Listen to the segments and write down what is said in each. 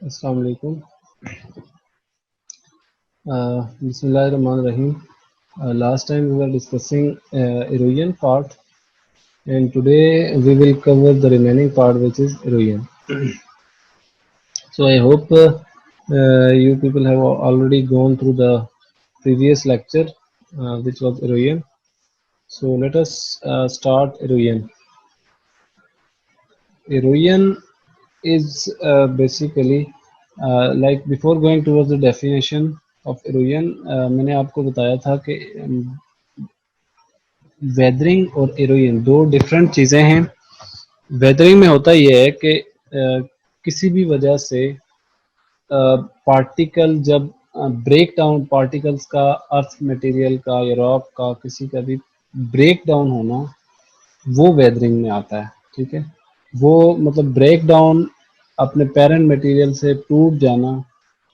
Assalamu alaikum. Bismillahirrahmanirrahim. Last time we were discussing erosion part, and today we will cover the remaining part, which is erosion. So I hope you people have already gone through the previous lecture, which was erosion. So let us start erosion. Erosion is basically like before going towards the definition of erosion, मैंने आपको बताया था कि weathering और halogen दो different चीज़ें हैं। Weathering में होता यह है कि किसी भी वजह से पार्टिकल जब ब्रेक डाउन पार्टिकल्स का अर्थ मटेरियल का या रॉक का किसी का भी ब्रेक डाउन होना, वो वेदरिंग में आता है। ठीक है, वो मतलब ब्रेक डाउन अपने पेरेंट मटेरियल से टूट जाना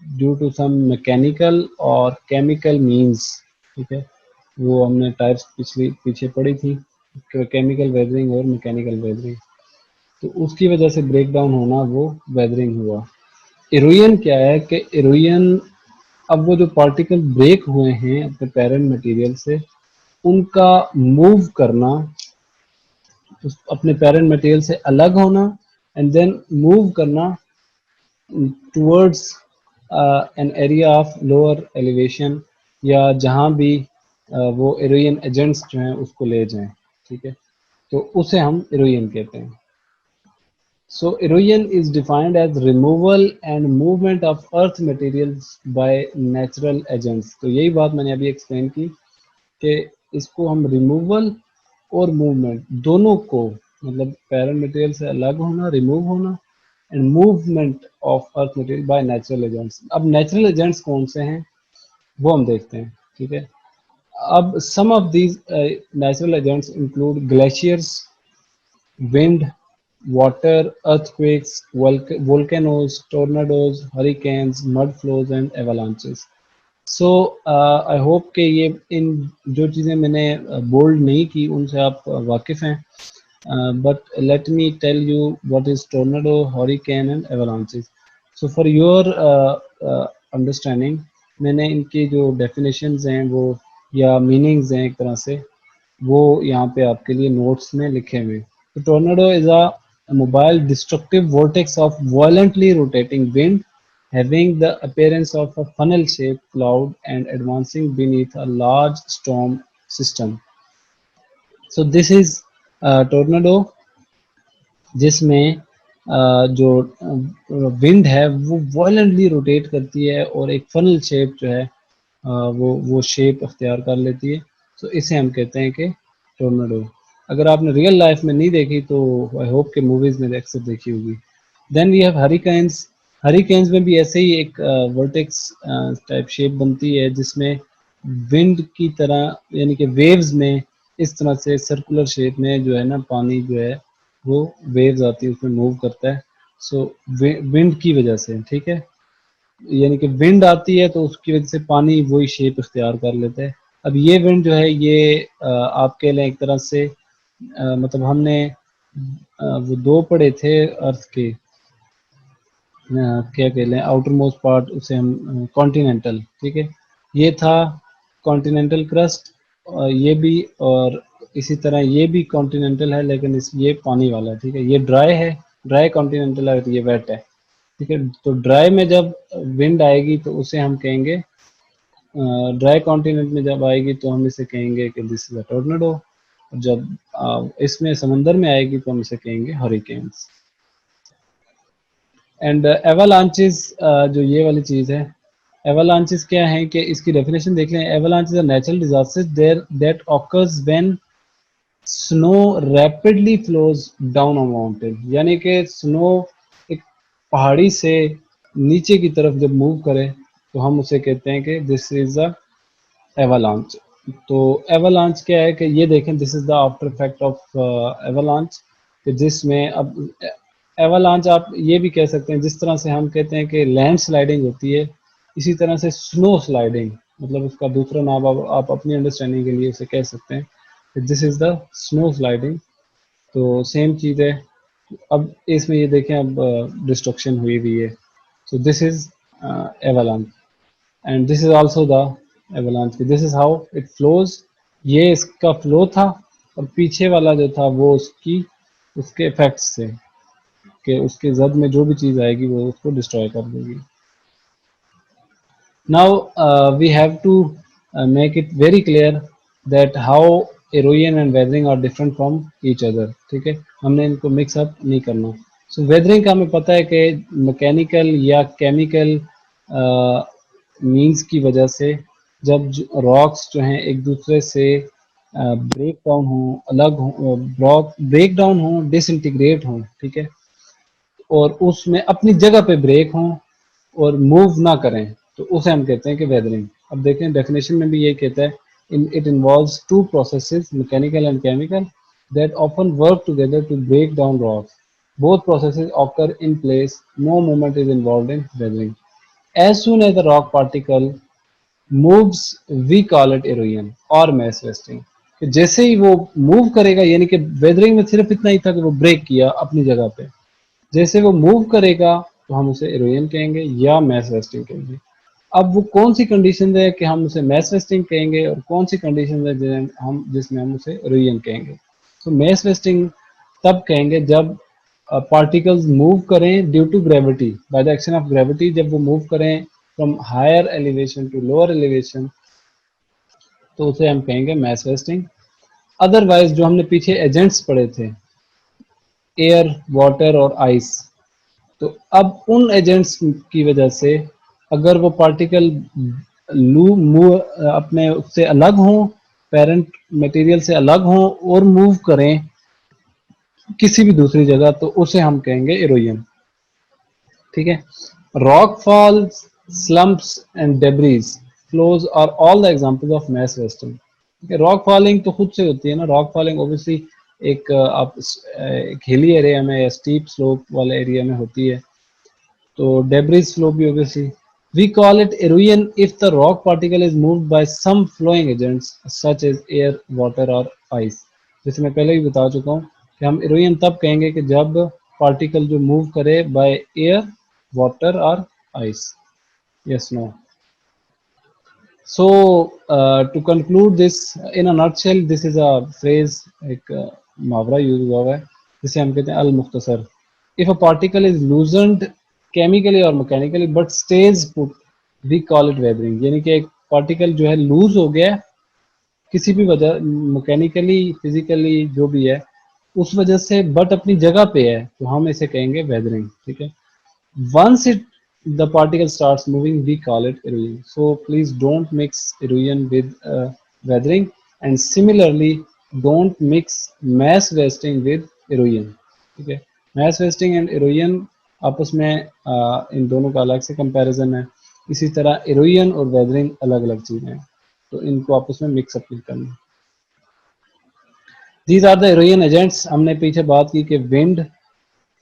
ड्यू टू सम मैकेनिकल और केमिकल मींस। ठीक है, वो हमने टाइप्स पीछे पढ़ी थी, केमिकल वेदरिंग और मैकेनिकल वेदरिंग। तो उसकी वजह से ब्रेक डाउन होना वो वेदरिंग हुआ। इरोजन क्या है कि इरोजन, अब वो जो पार्टिकल ब्रेक हुए हैं अपने पेरेंट मटेरियल से, उनका मूव करना, अपने पेरेंट मटेरियल से अलग होना एंड देन मूव करना towards an area of lower elevation, या जहाँ भी वो इरोजन एजेंट्स जो हैं उसको ले जाएं। ठीक है, तो उसे हम इरोजन कहते हैं। So erosion is defined as removal and movement of earth materials by natural agents। तो यही बात मैंने अभी एक्सप्लेन की कि इसको हम रिमूवल और मूवमेंट दोनों को, मतलब पेरेंट मटेरियल से अलग होना, रिमूव होना, and movement of earth material by natural agents. अब नेचुरल एजेंट्स कौन से हैं वो हम देखते हैं। ठीक है, अब some of these natural agents include glaciers, wind, water, earthquakes, volcanoes, tornadoes, hurricanes, mud flows and avalanches। So I hope कि ये इन जो चीज़ें मैंने बोल्ड नहीं की उनसे आप वाकिफ़ हैं, but let me tell you what is tornado, hurricane and avalanches. So for your understanding, मैंने इनकी जो डेफिनेशंस हैं वो या मीनिंग्स हैं एक तरह से, वो यहाँ पे आपके लिए नोट्स में लिखे हुए। तो tornado is a mobile destructive vortex of violently rotating wind having the appearance of a funnel-shaped cloud and advancing beneath a large storm system। So this is tornado, जिसमें जो विंड है वो वायलेंटली रोटेट करती है और एक funnel shape जो है वो शेप अख्तियार कर लेती है। तो इसे हम कहते हैं कि टोर्नाडो। अगर आपने रियल लाइफ में नहीं देखी तो आई होप के मूवीज में अक्सर देखी होगी। Then we have hurricanes. Hurricanes में भी ऐसे ही एक वर्टेक्स टाइप शेप बनती है, जिसमें विंड की तरह यानी कि वेव्स में इस तरह से सर्कुलर शेप में जो है ना, पानी जो है वो वेव्स आती है उसमें मूव करता है। सो विंड की वजह से, ठीक है, यानी कि विंड आती है तो उसकी वजह से पानी वही शेप इख्तियार कर लेता है। अब ये विंड जो है ये आप कह लें एक तरह से मतलब हमने वो दो पढ़े थे अर्थ के, क्या कह लें, आउटर मोस्ट पार्ट, उसे हम कॉन्टिनेंटल। ठीक है, ये था कॉन्टिनेंटल क्रस्ट, ये भी, और इसी तरह ये भी कॉन्टिनेंटल है लेकिन इस ये पानी वाला है। ठीक है, ये ड्राई है, ड्राई कॉन्टिनेंटल है, ये वेट है। ठीक है, तो ड्राई में जब विंड आएगी तो उसे हम कहेंगे, ड्राई कॉन्टिनेंट में जब आएगी तो हम इसे कहेंगे कि दिस इज अ टोर्नेडो। जब इसमें समंदर में आएगी तो हम इसे कहेंगे हरिकेन्स। एंड एवालांचेस, जो ये वाली चीज़ है, एवालांचेस क्या है कि इसकी डेफिनेशन देख लें। Avalanche is a natural disaster there that occurs when snow rapidly flows down a mountain. यानी कि स्नो एक पहाड़ी से नीचे की तरफ जब मूव करे तो हम उसे कहते हैं कि दिस इज अ एवालांच। तो एवालांच क्या है कि ये देखें, this is the after effect of avalanche, कि जिसमें अब एवालांच आप ये भी कह सकते हैं, जिस तरह से हम कहते हैं कि लैंड स्लाइडिंग होती है, इसी तरह से स्नो स्लाइडिंग, मतलब उसका दूसरा नाम आप अपनी अंडरस्टैंडिंग के लिए उसे कह सकते हैं, this is the snow sliding. तो सेम चीज़ है। अब इसमें ये देखें, अब डिस्ट्रक्शन हुई हुई है। So this is avalanche, and this is also the avalanche. This is how it flows. ये इसका फ्लो था, और पीछे वाला जो था वो उसके इफेक्ट्स थे कि उसके जद में जो भी चीज़ आएगी वो उसको डिस्ट्रॉय कर देगी. Now we have to make it very clear that how erosion and weathering are different from each other. ठीक है, हमने इनको मिक्स अप नहीं करना. So weathering का हमें पता है कि मैकेनिकल या केमिकल मीन्स की वजह से जब रॉक्स जो हैं एक दूसरे से ब्रेक डाउन हो, अलग हो, ब्रेक डाउन हो, डिसइंटीग्रेट हो, ठीक है, और उसमें अपनी जगह पे ब्रेक हों और मूव ना करें, तो उसे हम कहते हैं कि वेदरिंग. अब देखें डेफिनेशन में भी यही कहता है, it involves two processes mechanical and chemical that often work together to break down rocks. Both processes occur in place. No movement is involved in weathering. As soon as the rock particle moves, we call it erosion or mass wasting. कि जैसे ही वो move करेगा, यानी कि weathering में सिर्फ इतना ही था कि वो ब्रेक किया अपनी जगह पे, जैसे वो मूव करेगा तो हम उसे इरोजन कहेंगे या मैस वेस्टिंग कहेंगे. अब वो कौन सी कंडीशन है कि हम उसे मैस वेस्टिंग कहेंगे और कौन सी कंडीशन है जिसमें हम उसे इरोजन कहेंगे. तो मैस वेस्टिंग तब कहेंगे जब पार्टिकल्स मूव करें due to gravity, by the action of gravity, जब वो मूव करें from higher elevation to lower elevation, तो उसे हम कहेंगे मैस वेस्टिंग. अदरवाइज जो हमने पीछे एजेंट्स पढ़े थे, एयर, वाटर और आइस, तो अब उन एजेंट्स की वजह से अगर वो पार्टिकल अपने उससे अलग हों, पेरेंट मटेरियल से अलग हों और मूव करें किसी भी दूसरी जगह, तो उसे हम कहेंगे इरोजन. ठीक है. Rock falls, slumps and debris flows are all the examples of mass wasting. Rock falling तो खुद से होती है ना. रॉक फॉलिंग ऑब्वियसली एक हिली एरिया में या स्टीप स्लोप वाले एरिया में होती है, तो डेब्रिस फ्लो भी obviously. We call it erosion if the rock particle is moved by some flowing agents such as air, water or ice. जैसे मैं पहले भी बता चुका हूँ कि हम erosion तब कहेंगे कि जब पार्टिकल जो मूव करे by air, water or ice. Yes, no. So to conclude this in a nutshell, this is a phrase, एक मुहावरा यूज हुआ हुआ है जिसे हम कहते हैं अल मुख्तसर. If a particle is loosened chemically or mechanically but stays put, we call it weathering. यानी कि एक पार्टिकल जो है लूज हो गया किसी भी वजह, मैकेनिकली, फिजिकली, जो भी है उस वजह से, बट अपनी जगह पे है, तो हम इसे कहेंगे weathering. ठीक है. Once the particle starts moving, we call it erosion. So please don't mix erosion with weathering, and similarly don't mix mass wasting with erosion. ठीक है. mass wasting and erosion आपस में इन दोनों का अलग से कंपैरिजन है. इसी तरह erosion और weathering अलग अलग चीजें हैं, तो इनको आपस में मिक्स अप नहीं करना. These are the erosion agents. हमने पीछे बात की कि विंड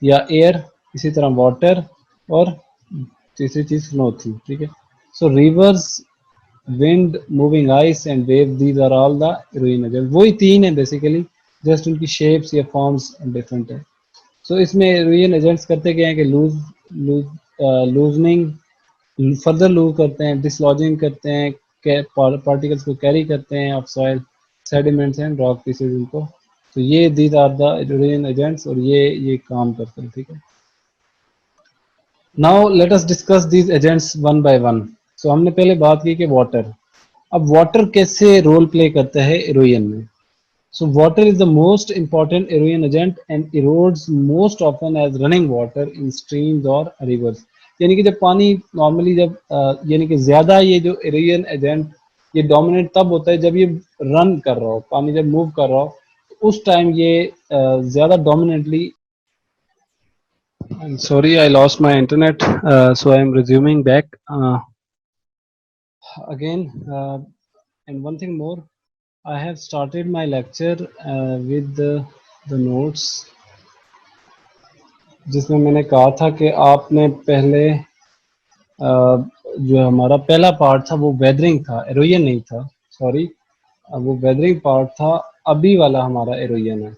या एयर, इसी तरह वाटर, और तीसरी चीज स्नो थी. ठीक है. So rivers, wind, moving ice and wave, these are all the erosion agent. वही तीन है बेसिकली, जस्ट उनकी शेप्स या फॉर्म्स डिफरेंट है. सो इसमें इरोजन एजेंट्स करते क्या है कि लूजनिंग, फर्दर लूज करते हैं, डिसलॉजिंग करते हैं, पार्टिकल्स को कैरी करते हैं of soil, sediments and rock pieces इनको. तो ये these are the erosion agents, और ये काम करते हैं. ठीक है. Now let us discuss these agents one by one. So हमने पहले बात की कि वाटर. अब वाटर कैसे रोल प्ले करता है इरोजन में. So water is the most important erosion agent and erodes most often as running water in streams और रिवर्स. यानी कि जब पानी नॉर्मली जब यानी कि ज्यादा ये जो इरोजन एजेंट ये डोमिनेट तब होता है जब ये रन कर रहा हो, पानी जब मूव कर रहा हो, तो उस टाइम ये ज्यादा डोमिनेटली. I'm sorry, I lost my internet, so I am resuming back again. And one thing more, I have started my lecture with the notes, जिसमें मैंने कहा था कि आपने पहले जो हमारा पहला पार्ट था वो वेदरिंग था, एरोजन नहीं था. सॉरी, वो वेदरिंग पार्ट था, अभी वाला हमारा एरोजन है.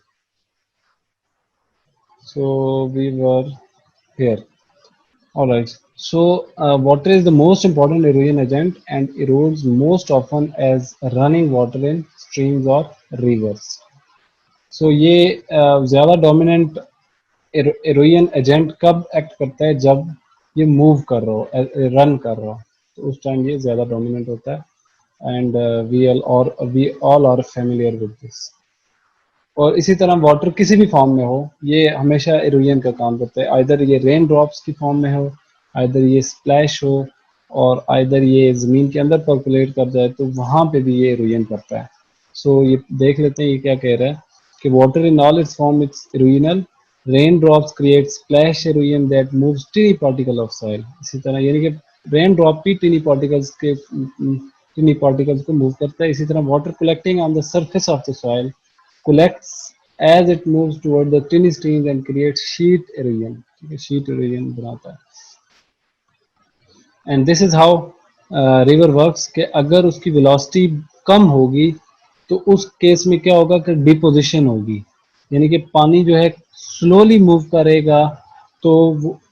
So we were here. All right. Water is the most important erosion agent and erodes most often as running water in streams or rivers. ये ज़्यादा डोमिनेंट एरोजन एजेंट कब act करता है, जब ये मूव कर रहा हो, रन कर रहा हो, तो उस टाइम ये ज़्यादा डोमिनेंट होता है। And we all are familiar with this. और इसी तरह वाटर किसी भी फॉर्म में हो, ये हमेशा इरोजन का काम करता है। आइदर ये रेन ड्रॉप्स की फॉर्म में हो, आइदर ये स्प्लैश हो, और आइदर ये ज़मीन के अंदर पर्कुलेट कर जाए, तो वहाँ पे भी ये इरोजन करता है। ये देख लेते हैं ये क्या कह रहा है कि water in all it's form it's erosional, rain drops create splash erosion that moves टिनी particle of soil. इसी तरह यानी कि रेन ड्रॉप भी टिनी पार्टिकल्स को मूव करता है। इसी तरह water collecting on the surface of the soil collects as it moves toward the tiny streams and creates sheet erosion। ठीक है, sheet erosion बनाता है। And this is how river works कि अगर उसकी वेलोसिटी कम होगी तो उस केस में क्या होगा कि डिपोजिशन होगी, यानी कि पानी जो है स्लोली मूव करेगा, तो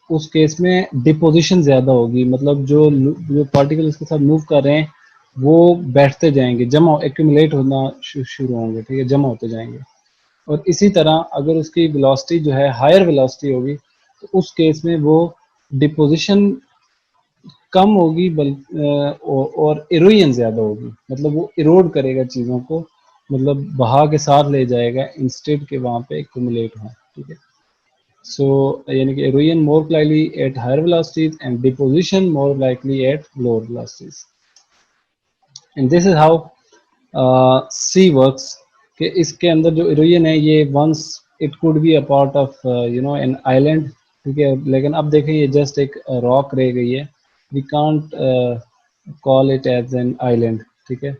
उस केस में डिपोजिशन ज़्यादा होगी, मतलब जो जो पार्टिकल उसके साथ मूव कर रहे हैं वो बैठते जाएंगे, जमा एक्यूमुलेट होना शुरू होंगे, ठीक है, जमा होते जाएंगे। और इसी तरह अगर उसकी वेलोसिटी जो है हायर वेलोसिटी होगी तो उस केस में वो डिपोजिशन कम होगी, और इरोजन ज़्यादा होगी, मतलब वो इरोड करेगा चीज़ों को, मतलब बहा के साथ ले जाएगा इंस्टेड के वहाँ पे एक्यूमुलेट हो। ठीक है, यानी कि erosion more likely at higher velocities and deposition more likely at lower velocities. And this is how sea works कि इसके अंदर जो इरोजन है ये once it could be a part of an island. ठीक है, लेकिन अब देखें ये जस्ट एक रॉक रह गई है, we can't call it as an island. ठीक है,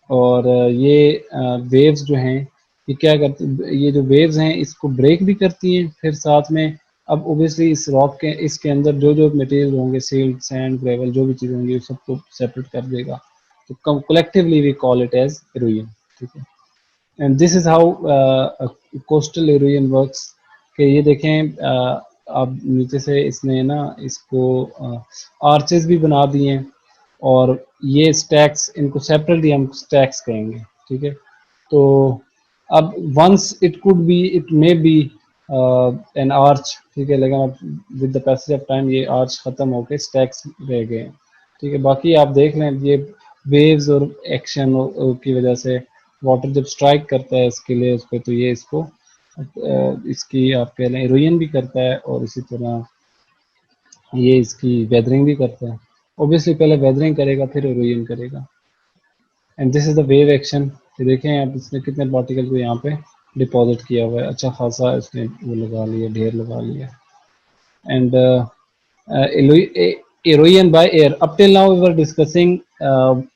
और ये वेव्स जो हैं ये क्या करती, ये जो वेव्स हैं इसको ब्रेक भी करती हैं, फिर साथ में अब ओबियसली इस रॉक के इसके अंदर जो जो मटेरियल होंगे, सिल्ट, सैंड, ग्रेवल, जो भी चीज़ें होंगी सबको सेपरेट कर देगा, तो collectively we call it as erosion. ठीक है, and this is how coastal erosion works कि ये देखें अब नीचे से इसने ना इसको आर्चेस भी बना दिए हैं, और ये स्टैक्स, इनको सेपरेटली हम स्टैक्स कहेंगे। ठीक है, तो अब once it could be, it may be an arch. ठीक है, लेकिन अब with the passage of time ये आर्च खत्म होके स्टैक्स रह गए हैं। ठीक है, बाकी आप देख लें ये वेव्स और एक्शन की वजह से वाटर जब स्ट्राइक करता है इसके लिए उस पर, तो ये इसको इसकी आप कह लें इरोजन भी करता है, और इसी तरह ये इसकी वेदरिंग भी करता है। ऑब्वियसली पहले वेदरिंग करेगा फिर इरोजन करेगा। And this is the wave action. ये देखें आप, इसने कितने पार्टिकल को यहाँ पे डिपॉजिट किया हुआ है, अच्छा खासा इसने वो लगा लिया, ढेर लगा लिया। And erosion by air. Up till now we were discussing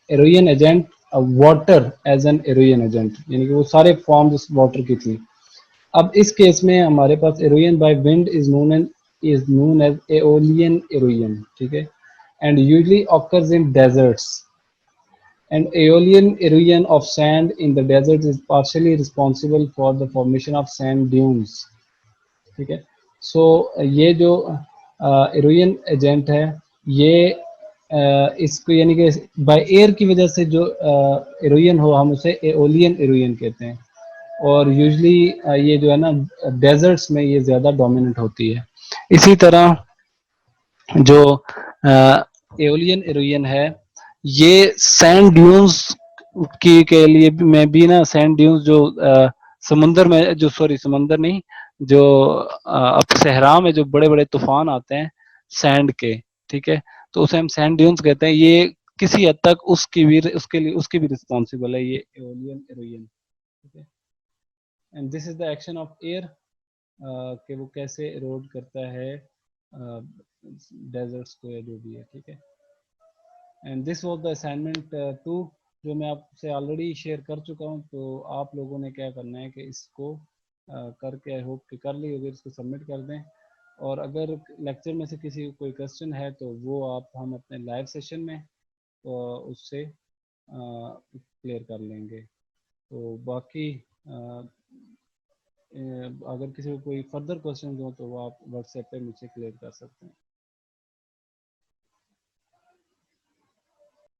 erosion agent, water as an erosion agent, यानी कि वो सारे फॉर्म्स वाटर की थी। अब इस केस में हमारे पास erosion by wind is known as aeolian erosion। ठीक है, and usually occurs in deserts, and aeolian erosion of sand in the desert is partially responsible for the formation of sand dunes। ठीक है, ये जो erosion agent है ये इसको यानी कि बाय एयर की वजह से जो इरोजन हो हम उसे एओलियन इरोजन कहते हैं, और यूजली ये जो है ना डेजर्ट्स में ये ज़्यादा डोमिनेंट होती है। इसी तरह जो एओलियन इरोजन है ये सैंड ड्यून्स की के लिए में भी ना, सैंड ड्यून्स जो समुंदर में जो, सॉरी समुंदर नहीं, जो अब सहरा में जो बड़े बड़े तूफान आते हैं सैंड के, ठीक है, तो उसे हम सैंड ड्यून्स कहते हैं। ये किसी हद तक उसके लिए उसकी भी रिस्पॉन्सिबल है ये एओलियन इरोजन। ठीक है, and this is the action of air कि वो कैसे इरोड करता है डेजर्ट्स को या जो भी है। ठीक है, and this was the assignment 2 जो मैं आपसे ऑलरेडी शेयर कर चुका हूँ। तो आप लोगों ने क्या करना है कि इसको करके, आई होप कि कर ली होगी, इसको सबमिट कर दें। और अगर लेक्चर में से किसी को कोई क्वेश्चन है तो वो आप हम अपने लाइव सेशन में उससे क्लियर कर लेंगे। तो बाकी अगर किसी को कोई फर्दर क्वेश्चन हो तो वो आप व्हाट्सएप पे मुझसे क्लियर कर सकते हैं।